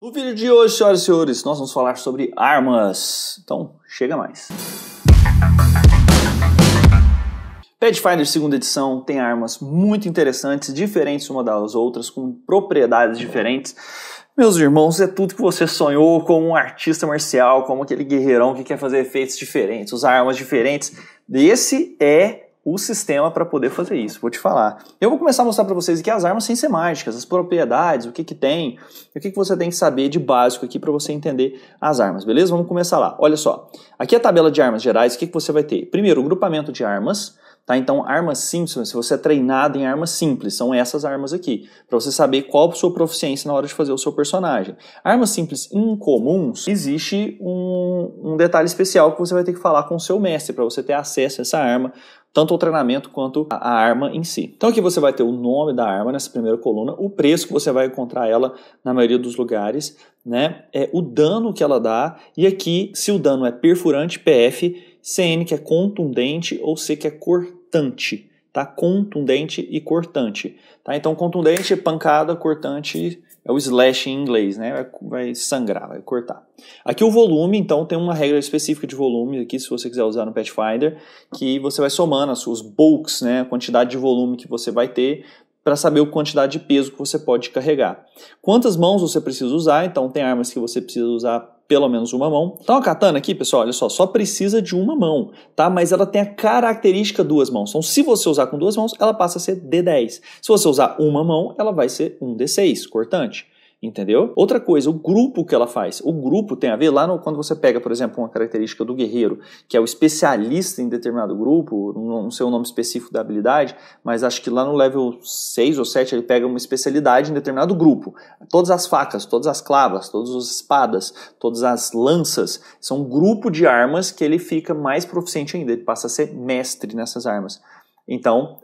No vídeo de hoje, senhoras e senhores, nós vamos falar sobre armas. Então, chega mais. Pathfinder 2ª edição tem armas muito interessantes, diferentes uma das outras, com propriedades diferentes. Meus irmãos, é tudo que você sonhou como um artista marcial, como aquele guerreirão que quer fazer efeitos diferentes, usar armas diferentes. Esse é o sistema para poder fazer isso, vou te falar. Eu vou começar a mostrar para vocês aqui as armas sem ser mágicas, as propriedades, o que tem, e o que você tem que saber de básico aqui para você entender as armas, beleza? Vamos começar lá. Olha só, aqui é a tabela de armas gerais, o que você vai ter? Primeiro, o grupamento de armas, tá? Então, armas simples, se você é treinado em armas simples, são essas armas aqui, para você saber qual a sua proficiência na hora de fazer o seu personagem. Armas simples incomuns, existe um detalhe especial que você vai ter que falar com o seu mestre, para você ter acesso a essa arma, tanto o treinamento quanto a arma em si. Então aqui você vai ter o nome da arma nessa primeira coluna, o preço que você vai encontrar ela na maioria dos lugares, né? O dano que ela dá, e aqui se o dano é perfurante, PF, CN que é contundente ou C que é cortante, tá? Contundente e cortante, tá? Então contundente é pancada, cortante é o slash em inglês, né? Vai sangrar, vai cortar. Aqui o volume, então tem uma regra específica de volume aqui, se você quiser usar no Pathfinder, que você vai somando os bulks, né? A quantidade de volume que você vai ter, para saber a quantidade de peso que você pode carregar. Quantas mãos você precisa usar? Então tem armas que você precisa usar pelo menos uma mão. Então a katana aqui, pessoal, olha só precisa de uma mão, tá? Mas ela tem a característica duas mãos. Então se você usar com duas mãos, ela passa a ser D10. Se você usar uma mão, ela vai ser um D6, cortante. Entendeu? Outra coisa, o grupo que ela faz. O grupo tem a ver lá quando você pega, por exemplo, uma característica do guerreiro, que é o especialista em determinado grupo, não sei o nome específico da habilidade, mas acho que lá no level 6 ou 7 ele pega uma especialidade em determinado grupo. Todas as facas, todas as clavas, todas as espadas, todas as lanças, são um grupo de armas que ele fica mais proficiente ainda, ele passa a ser mestre nessas armas. Então,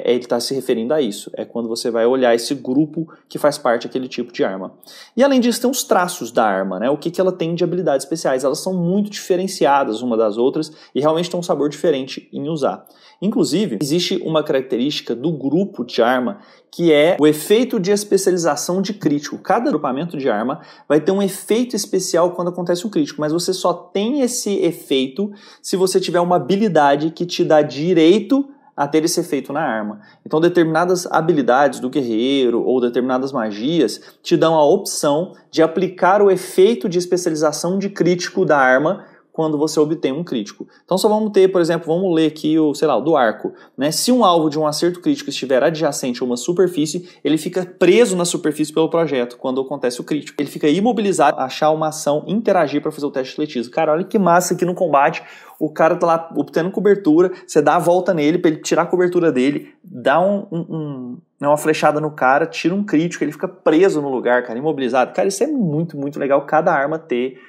ele está se referindo a isso. É quando você vai olhar esse grupo que faz parte daquele tipo de arma. E além disso, tem os traços da arma, né? O que ela tem de habilidades especiais. Elas são muito diferenciadas uma das outras e realmente tem um sabor diferente em usar. Inclusive, existe uma característica do grupo de arma que é o efeito de especialização de crítico. Cada agrupamento de arma vai ter um efeito especial quando acontece um crítico, mas você só tem esse efeito se você tiver uma habilidade que te dá direito a ter esse efeito na arma. Então determinadas habilidades do guerreiro ou determinadas magias te dão a opção de aplicar o efeito de especialização de crítico da arma quando você obtém um crítico. Então só vamos ter, por exemplo, vamos ler aqui o do arco, né? Se um alvo de um acerto crítico estiver adjacente a uma superfície, ele fica preso na superfície pelo projeto quando acontece o crítico. Ele fica imobilizado, achar uma ação, interagir para fazer o teste de atletismo. Cara, olha que massa aqui no combate, o cara tá lá obtendo cobertura, você dá a volta nele para ele tirar a cobertura dele, dá uma flechada no cara, tira um crítico, ele fica preso no lugar, cara, imobilizado. Cara, isso é muito, muito legal, cada arma ter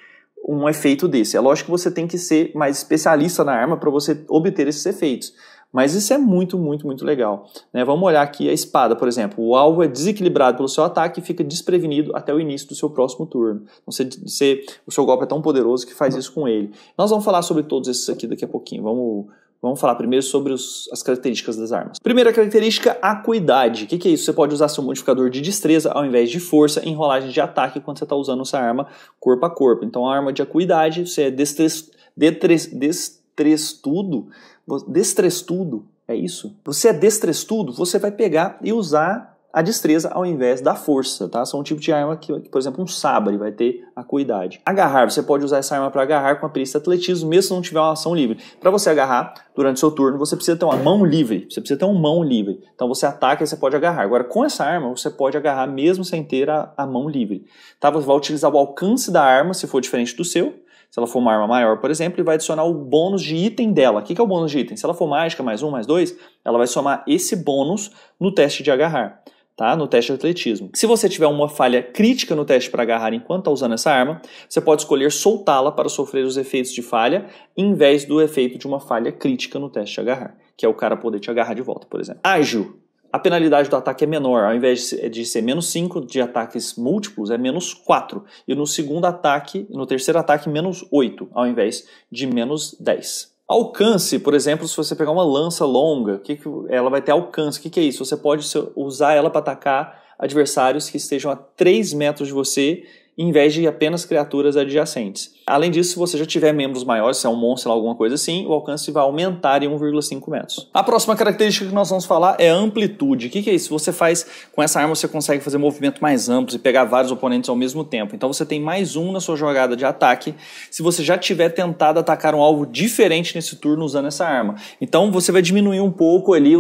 um efeito desse. É lógico que você tem que ser mais especialista na arma para você obter esses efeitos. Mas isso é muito, muito, muito legal, né? Vamos olhar aqui a espada, por exemplo. O alvo é desequilibrado pelo seu ataque e fica desprevenido até o início do seu próximo turno. Então, o seu golpe é tão poderoso que faz isso com ele. Nós vamos falar sobre todos esses aqui daqui a pouquinho. Vamos falar primeiro sobre as características das armas. Primeira característica, acuidade. O que é isso? Você pode usar seu modificador de destreza ao invés de força em rolagem de ataque quando você está usando essa arma corpo a corpo. Então a arma de acuidade, você é destrestudo, é isso? Você é destrestudo, você vai pegar e usar a destreza ao invés da força, tá? São um tipo de arma que, por exemplo, um sabre vai ter acuidade. Agarrar, você pode usar essa arma para agarrar com a perícia de atletismo, mesmo se não tiver uma ação livre. Para você agarrar, durante o seu turno, você precisa ter uma mão livre. Você precisa ter uma mão livre. Então você ataca e você pode agarrar. Agora, com essa arma, você pode agarrar mesmo sem ter a mão livre. Tá? Você vai utilizar o alcance da arma, se for diferente do seu. Se ela for uma arma maior, por exemplo, e vai adicionar o bônus de item dela. O que é o bônus de item? Se ela for mágica, mais 1, mais 2, ela vai somar esse bônus no teste de agarrar. Tá? No teste de atletismo. Se você tiver uma falha crítica no teste para agarrar enquanto está usando essa arma, você pode escolher soltá-la para sofrer os efeitos de falha, em vez do efeito de uma falha crítica no teste de agarrar, que é o cara poder te agarrar de volta, por exemplo. Ágil. A penalidade do ataque é menor, ao invés de ser menos 5 de ataques múltiplos, é menos 4. E no terceiro ataque, menos 8, ao invés de menos 10. Alcance, por exemplo, se você pegar uma lança longa, ela vai ter alcance. O que é isso? Você pode usar ela para atacar adversários que estejam a 3 metros de você em vez de apenas criaturas adjacentes. Além disso, se você já tiver membros maiores, se é um monstro ou alguma coisa assim, o alcance vai aumentar em 1,5 metros. A próxima característica que nós vamos falar é a amplitude. O que é isso? Você faz, com essa arma você consegue fazer movimentos mais amplos e pegar vários oponentes ao mesmo tempo. Então você tem mais um na sua jogada de ataque, se você já tiver tentado atacar um alvo diferente nesse turno usando essa arma. Então você vai diminuir um pouco ali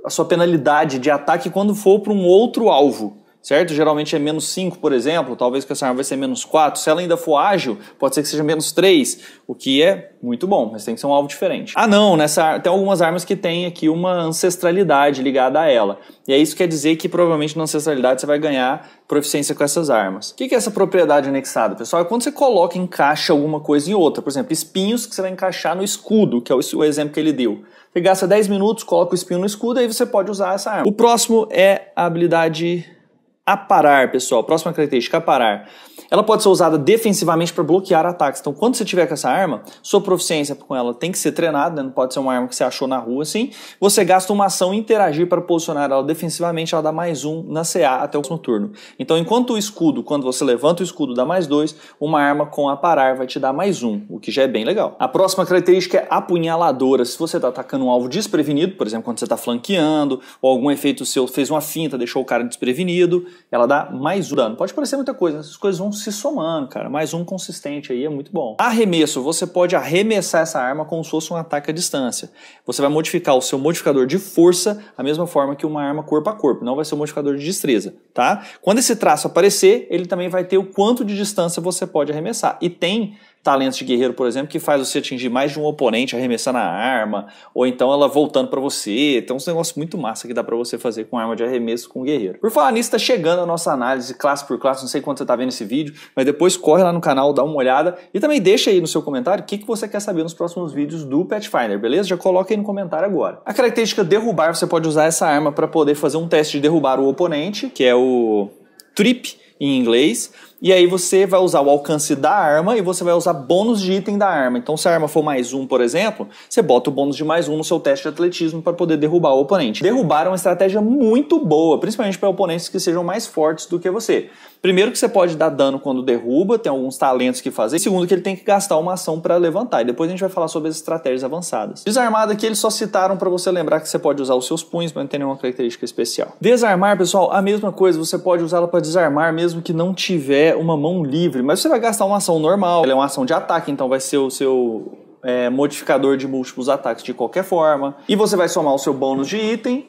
a sua penalidade de ataque quando for para um outro alvo. Certo? Geralmente é menos 5, por exemplo, talvez com essa arma vai ser menos 4. Se ela ainda for ágil, pode ser que seja menos 3, o que é muito bom, mas tem que ser um alvo diferente. Ah não, tem algumas armas que tem aqui uma ancestralidade ligada a ela. E aí isso quer dizer que provavelmente na ancestralidade você vai ganhar proficiência com essas armas. O que é essa propriedade anexada, pessoal? É quando você coloca, encaixa alguma coisa em outra. Por exemplo, espinhos que você vai encaixar no escudo, que é o exemplo que ele deu. Você gasta 10 minutos, coloca o espinho no escudo, aí você pode usar essa arma. O próximo é a habilidade aparar, pessoal. Próxima característica, aparar. Ela pode ser usada defensivamente para bloquear ataques. Então, quando você tiver com essa arma, sua proficiência com ela tem que ser treinada, não pode ser uma arma que você achou na rua assim. Você gasta uma ação interagir para posicionar ela defensivamente, ela dá mais 1 na CA até o próximo turno. Então, enquanto o escudo, quando você levanta o escudo, dá mais 2, uma arma com aparar vai te dar mais 1, o que já é bem legal. A próxima característica é apunhaladora. Se você está atacando um alvo desprevenido, por exemplo, quando você está flanqueando, ou algum efeito seu fez uma finta, deixou o cara desprevenido, ela dá mais 1 dano. Pode parecer muita coisa, essas coisas vão se somando, cara. Mais 1 consistente aí é muito bom. Arremesso. Você pode arremessar essa arma como se fosse um ataque à distância. Você vai modificar o seu modificador de força da mesma forma que uma arma corpo a corpo. Não vai ser um modificador de destreza, tá? Quando esse traço aparecer, ele também vai ter o quanto de distância você pode arremessar. E tem talentos de guerreiro, por exemplo, que faz você atingir mais de um oponente arremessando a arma, ou então ela voltando pra você. Tem uns negócios muito massa que dá pra você fazer com arma de arremesso com guerreiro. Por falar nisso, tá chegando a nossa análise classe por classe, não sei quando você tá vendo esse vídeo, mas depois corre lá no canal, dá uma olhada e também deixa aí no seu comentário o que você quer saber nos próximos vídeos do Pathfinder, beleza? Já coloca aí no comentário agora. A característica derrubar, você pode usar essa arma para poder fazer um teste de derrubar o oponente, que é o Trip em inglês. E aí você vai usar o alcance da arma e você vai usar bônus de item da arma. Então se a arma for mais 1, por exemplo, você bota o bônus de mais 1 no seu teste de atletismo para poder derrubar o oponente. Derrubar é uma estratégia muito boa, principalmente para oponentes que sejam mais fortes do que você. Primeiro que você pode dar dano quando derruba, tem alguns talentos que fazer. Segundo que ele tem que gastar uma ação para levantar. E depois a gente vai falar sobre as estratégias avançadas. Desarmado aqui eles só citaram para você lembrar que você pode usar os seus punhos, mas não tem nenhuma característica especial. Desarmar, pessoal, a mesma coisa. Você pode usá-la para desarmar mesmo que não tiver uma mão livre. Mas você vai gastar uma ação normal. Ela é uma ação de ataque, então vai ser o seu modificador de múltiplos ataques de qualquer forma. E você vai somar o seu bônus de item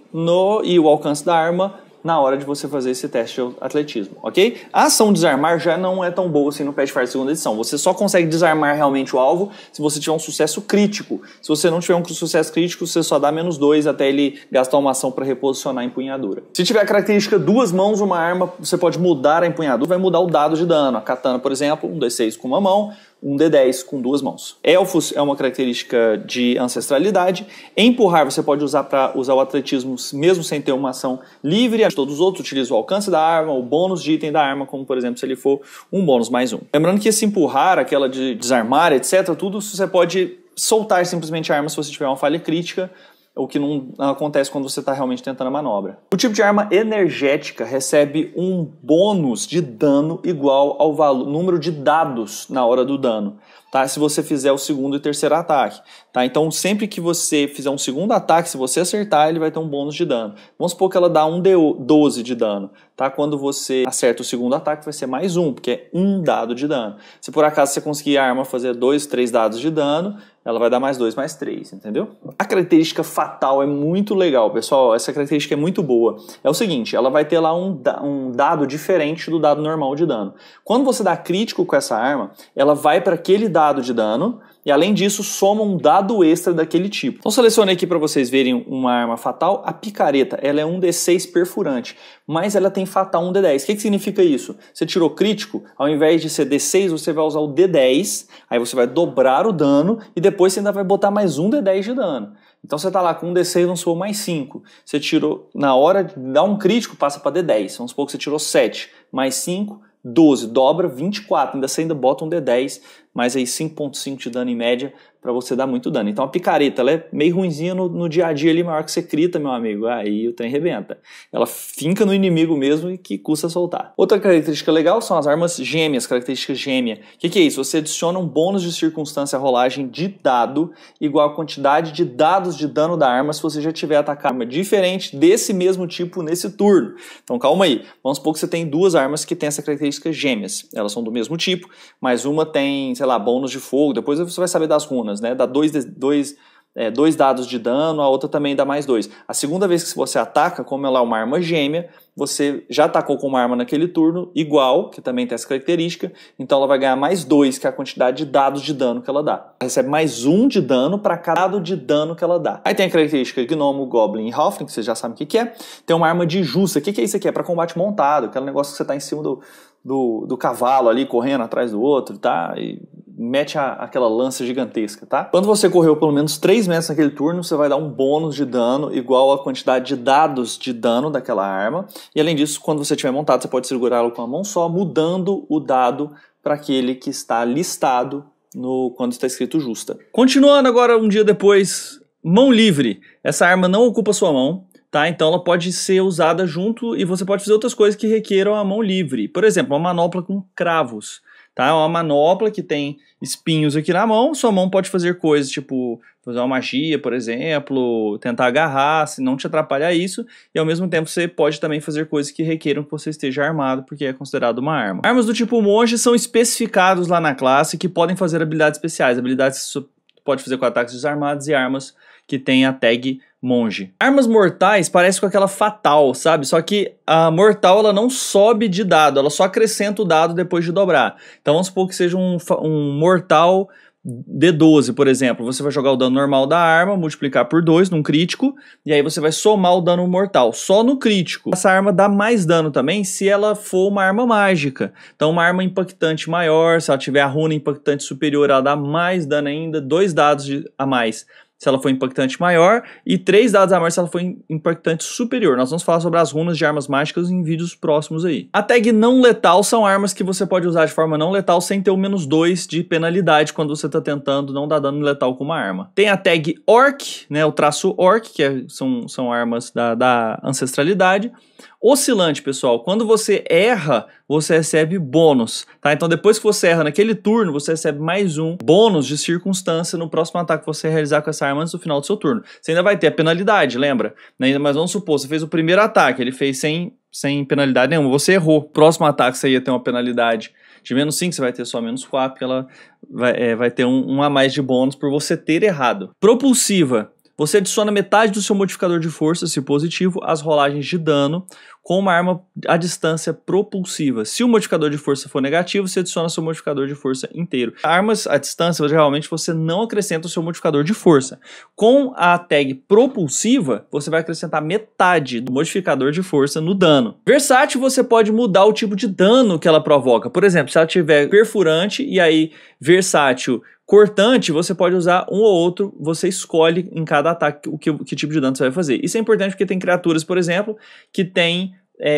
e o alcance da arma na hora de você fazer esse teste de atletismo, ok? A ação desarmar já não é tão boa assim no Pathfinder 2ª edição. Você só consegue desarmar realmente o alvo se você tiver um sucesso crítico. Se você não tiver um sucesso crítico, você só dá menos 2 até ele gastar uma ação para reposicionar a empunhadura. Se tiver a característica 2 mãos, uma arma, você pode mudar a empunhadura, vai mudar o dado de dano. A katana, por exemplo, um D6 com uma mão, um D10 com 2 mãos. Elfos é uma característica de ancestralidade. Empurrar você pode usar para usar o atletismo mesmo sem ter uma ação livre. Todos os outros utilizam o alcance da arma, o bônus de item da arma, como por exemplo se ele for um bônus mais 1. Lembrando que esse empurrar, aquela de desarmar, etc., tudo você pode soltar simplesmente a arma se você tiver uma falha crítica, o que não acontece quando você está realmente tentando a manobra. O tipo de arma energética recebe um bônus de dano igual ao número de dados na hora do dano, tá? Se você fizer o segundo e terceiro ataque, tá? Então sempre que você fizer um segundo ataque, se você acertar, ele vai ter um bônus de dano. Vamos supor que ela dá um D12 de dano, tá? Quando você acerta o segundo ataque, vai ser mais 1, porque é um dado de dano. Se por acaso você conseguir a arma fazer 2, 3 dados de dano, ela vai dar mais 2, mais 3, entendeu? A característica fatal é muito legal, pessoal. Essa característica é muito boa. É o seguinte, ela vai ter lá um dado diferente do dado normal de dano. Quando você dá crítico com essa arma, ela vai para aquele dado de dano e além disso soma um dado extra daquele tipo. Então selecionei aqui para vocês verem uma arma fatal, a picareta. Ela é um D6 perfurante, mas ela tem fatal um D10. O que significa isso? Você tirou crítico, ao invés de ser D6, você vai usar o D10, aí você vai dobrar o dano e depois você ainda vai botar mais um D10 de dano. Então você tá lá com um D6, vamos supor, mais 5. Você tirou, na hora de dar um crítico, passa para D10. Vamos supor que você tirou 7, mais 5, 12, dobra 24, ainda você ainda bota um D10, mais aí 5.5 de dano em média pra você dar muito dano. Então a picareta, ela é meio ruinzinha no dia a dia ali, maior que você crita, meu amigo, aí o trem rebenta. Ela finca no inimigo mesmo e que custa soltar. Outra característica legal são as armas gêmeas, característica gêmea. O que é isso? Você adiciona um bônus de circunstância à rolagem de dado igual a quantidade de dados de dano da arma se você já tiver atacado uma arma diferente desse mesmo tipo nesse turno. Então calma aí, vamos supor que você tem duas armas que têm essa característica gêmeas. Elas são do mesmo tipo, mas uma tem, sei lá, bônus de fogo, depois você vai saber das runas, né? Dá dois dados de dano, a outra também dá mais 2. A segunda vez que você ataca, como ela é uma arma gêmea, você já atacou com uma arma naquele turno, igual, que também tem essa característica, então ela vai ganhar mais 2, que é a quantidade de dados de dano que ela dá. Ela recebe mais 1 de dano para cada dado de dano que ela dá. Aí tem a característica Gnomo, Goblin e Halfling, que você já sabe o que é. Tem uma arma de justa. O que é isso aqui? É para combate montado, aquele negócio que você está em cima do cavalo ali, correndo atrás do outro, tá? E mete aquela lança gigantesca, tá? Quando você correu pelo menos 3 metros naquele turno, você vai dar um bônus de dano igual à quantidade de dados de dano daquela arma. E além disso, quando você tiver montado, você pode segurá-lo com a mão só, mudando o dado para aquele que está listado quando está escrito justa. Continuando agora um dia depois, mão livre. Essa arma não ocupa sua mão, tá? Então ela pode ser usada junto e você pode fazer outras coisas que requeram a mão livre. Por exemplo, uma manopla com cravos. Tá? É uma manopla que tem espinhos aqui na mão, sua mão pode fazer coisas tipo fazer uma magia, por exemplo, tentar agarrar, se não te atrapalhar isso, e ao mesmo tempo você pode também fazer coisas que requeram que você esteja armado, porque é considerado uma arma. Armas do tipo monge são especificados lá na classe que podem fazer habilidades especiais, habilidades que você pode fazer com ataques desarmados e armas que tem a tag monge. Armas mortais parece com aquela fatal, sabe? Só que a mortal ela não sobe de dado, ela só acrescenta o dado depois de dobrar. Então vamos supor que seja um mortal D12, por exemplo. Você vai jogar o dano normal da arma, multiplicar por 2 num crítico, e aí você vai somar o dano mortal só no crítico. Essa arma dá mais dano também se ela for uma arma mágica. Então uma arma impactante maior, se ela tiver a runa impactante superior, ela dá mais dano ainda, 2 dados a mais se ela for impactante maior, e 3 dados a mais se ela for impactante superior. Nós vamos falar sobre as runas de armas mágicas em vídeos próximos aí. A tag não letal são armas que você pode usar de forma não letal sem ter o -2 de penalidade quando você está tentando não dar dano letal com uma arma. Tem a tag orc, né, o traço orc, que são armas da ancestralidade. Oscilante, pessoal, quando você erra, você recebe bônus, tá? Então depois que você erra naquele turno, você recebe mais um bônus de circunstância no próximo ataque que você realizar com essa arma antes do final do seu turno. Você ainda vai ter a penalidade, lembra? Mas vamos supor, você fez o primeiro ataque, ele fez sem penalidade nenhuma, você errou. Próximo ataque você ia ter uma penalidade de -5, você vai ter só -4, porque ela vai ter um a mais de bônus por você ter errado. Propulsiva. Você adiciona metade do seu modificador de força, se positivo, às rolagens de dano com uma arma à distância propulsiva. Se o modificador de força for negativo, você adiciona seu modificador de força inteiro. Armas à distância, geralmente você não acrescenta o seu modificador de força. Com a tag propulsiva, você vai acrescentar metade do modificador de força no dano. Versátil, você pode mudar o tipo de dano que ela provoca. Por exemplo, se ela tiver perfurante e aí versátil cortante, você pode usar um ou outro, você escolhe em cada ataque que tipo de dano você vai fazer. Isso é importante porque tem criaturas, por exemplo, que tem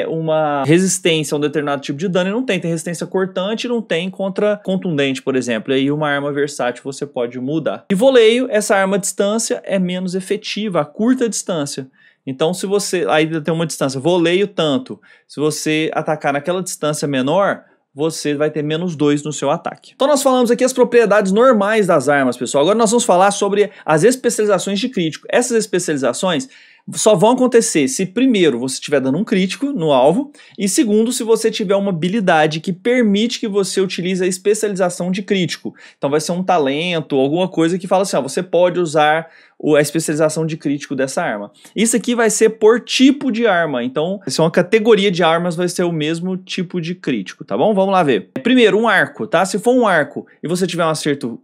uma resistência a um determinado tipo de dano e não tem resistência cortante e não tem contra contundente, por exemplo. E aí uma arma versátil você pode mudar. E voleio, essa arma à distância é menos efetiva, a curta distância. Então se você, aí tem uma distância, voleio tanto, se você atacar naquela distância menor, você vai ter -2 no seu ataque. Então nós falamos aqui as propriedades normais das armas, pessoal. Agora nós vamos falar sobre as especializações de crítico. Essas especializações só vão acontecer se primeiro você estiver dando um crítico no alvo e segundo se você tiver uma habilidade que permite que você utilize a especialização de crítico. Então vai ser um talento, alguma coisa que fala assim, ó, você pode usar a especialização de crítico dessa arma. Isso aqui vai ser por tipo de arma, então se é uma categoria de armas vai ser o mesmo tipo de crítico, tá bom? Vamos lá ver. Primeiro, um arco, tá? Se for um arco e você tiver um acerto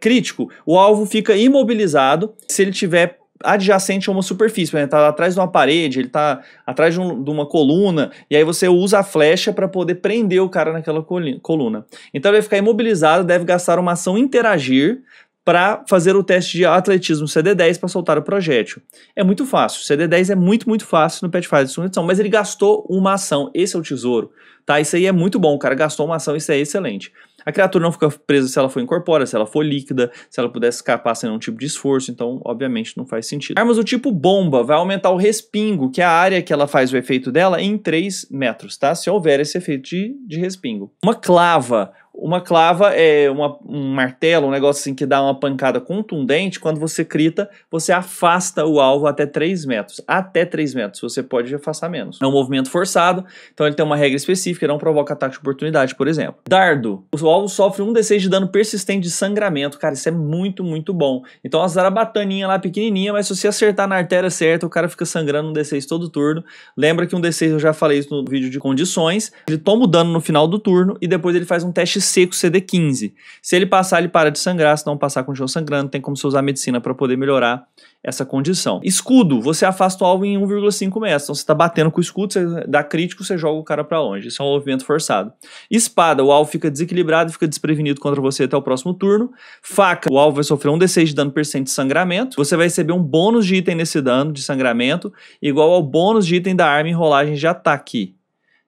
crítico, o alvo fica imobilizado se ele tiver adjacente a uma superfície, ele está atrás de uma parede, ele está atrás de uma coluna, e aí você usa a flecha para poder prender o cara naquela coluna. Então ele vai ficar imobilizado, deve gastar uma ação interagir para fazer o teste de atletismo CD10 para soltar o projétil. É muito fácil, o CD10 é muito fácil no Pathfinder segunda edição, mas ele gastou uma ação, esse é o tesouro, tá? Isso aí é muito bom, o cara gastou uma ação, isso é excelente. A criatura não fica presa se ela for incorpórea, se ela for líquida, se ela pudesse escapar sem nenhum tipo de esforço, então obviamente não faz sentido. Armas do tipo bomba vai aumentar o respingo, que é a área que ela faz o efeito dela, em 3 metros, tá? Se houver esse efeito de respingo. Uma clava é um martelo, um negócio assim que dá uma pancada contundente. Quando você crita, você afasta o alvo até 3 metros. Até 3 metros, você pode afastar menos. É um movimento forçado, então ele tem uma regra específica, não provoca ataque de oportunidade, por exemplo. Dardo. O alvo sofre 1d6 de dano persistente de sangramento. Cara, isso é muito bom. Então a zarabataninha lá pequenininha, mas se você acertar na artéria certa, o cara fica sangrando um d6 todo turno. Lembra que um d6, eu já falei isso no vídeo de condições, ele toma o dano no final do turno e depois ele faz um teste seco CD15. Se ele passar, ele para de sangrar. Se não passar, continua sangrando. Tem como você usar medicina para poder melhorar essa condição. Escudo, você afasta o alvo em 1,5 metros. Então você tá batendo com o escudo, você dá crítico, você joga o cara para longe. Isso é um movimento forçado. Espada, o alvo fica desequilibrado e fica desprevenido contra você até o próximo turno. Faca, o alvo vai sofrer 1d6 de dano persistente de sangramento. Você vai receber um bônus de item nesse dano de sangramento, igual ao bônus de item da arma em rolagem de ataque.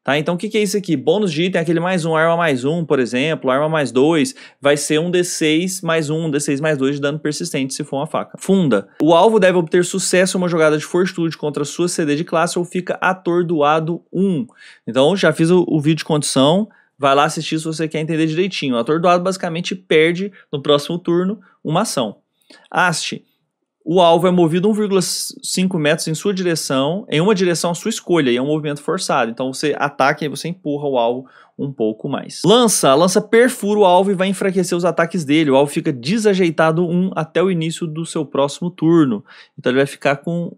Tá, então o que é isso aqui? Bônus de item é aquele mais 1, arma mais 1, por exemplo, arma mais 2, vai ser um D6 mais 1, um D6 mais 2 de dano persistente se for uma faca. Funda. O alvo deve obter sucesso em uma jogada de fortitude contra sua CD de classe ou fica atordoado 1. Então já fiz o vídeo de condição, vai lá assistir se você quer entender direitinho. O atordoado basicamente perde no próximo turno uma ação. Haste. O alvo é movido 1,5 metros em sua direção, em uma direção à sua escolha, e é um movimento forçado. Então você ataca e você empurra o alvo um pouco mais. Lança. A lança perfura o alvo e vai enfraquecer os ataques dele. O alvo fica desajeitado 1 até o início do seu próximo turno. Então ele vai ficar com...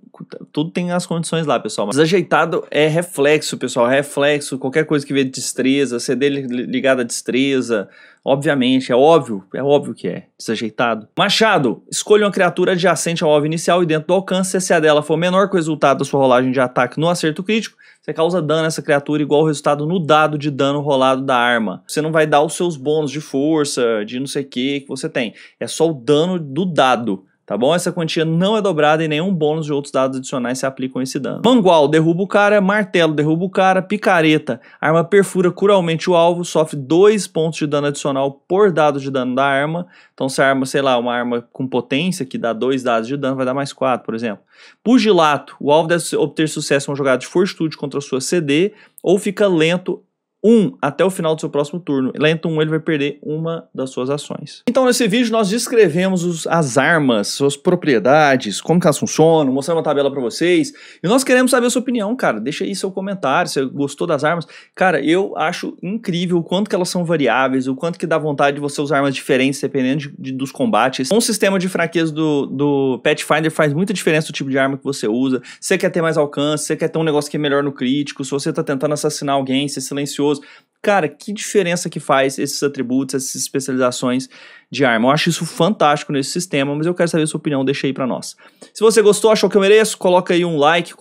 Tudo tem as condições lá, pessoal. Mas desajeitado é reflexo, pessoal. Reflexo, qualquer coisa que vê de destreza, CD ligada à destreza... Obviamente, é óbvio que é desajeitado. Machado, escolha uma criatura adjacente ao alvo inicial e dentro do alcance, se a dela for menor que o resultado da sua rolagem de ataque no acerto crítico, você causa dano a essa criatura igual ao resultado no dado de dano rolado da arma. Você não vai dar os seus bônus de força, de não sei o que você tem. É só o dano do dado. Tá bom? Essa quantia não é dobrada e nenhum bônus de outros dados adicionais se aplicam a esse dano. Mangual, derruba o cara. Martelo, derruba o cara. Picareta, arma perfura cruelmente o alvo, sofre 2 pontos de dano adicional por dado de dano da arma. Então se a arma, sei lá, uma arma com potência que dá 2 dados de dano, vai dar mais 4, por exemplo. Pugilato, o alvo deve obter sucesso em uma jogada de fortitude contra a sua CD ou fica lento 1 até o final do seu próximo turno. Lento 1, ele vai perder uma das suas ações. Então nesse vídeo nós descrevemos as armas, suas propriedades, como que elas funcionam, mostramos uma tabela para vocês. E nós queremos saber a sua opinião, cara. Deixa aí seu comentário, se você gostou das armas. Cara, eu acho incrível o quanto que elas são variáveis, o quanto que dá vontade de você usar armas diferentes dependendo dos combates. Um sistema de fraqueza do Pathfinder faz muita diferença do tipo de arma que você usa. Se você quer ter mais alcance, se você quer ter um negócio que é melhor no crítico, se você tá tentando assassinar alguém, ser silencioso. Cara, que diferença que faz esses atributos, essas especializações de arma. Eu acho isso fantástico nesse sistema, mas eu quero saber a sua opinião, deixa aí pra nós. Se você gostou, achou que eu mereço, coloca aí um like,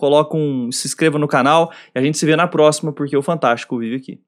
se inscreva no canal e a gente se vê na próxima, porque o Fantástico vive aqui.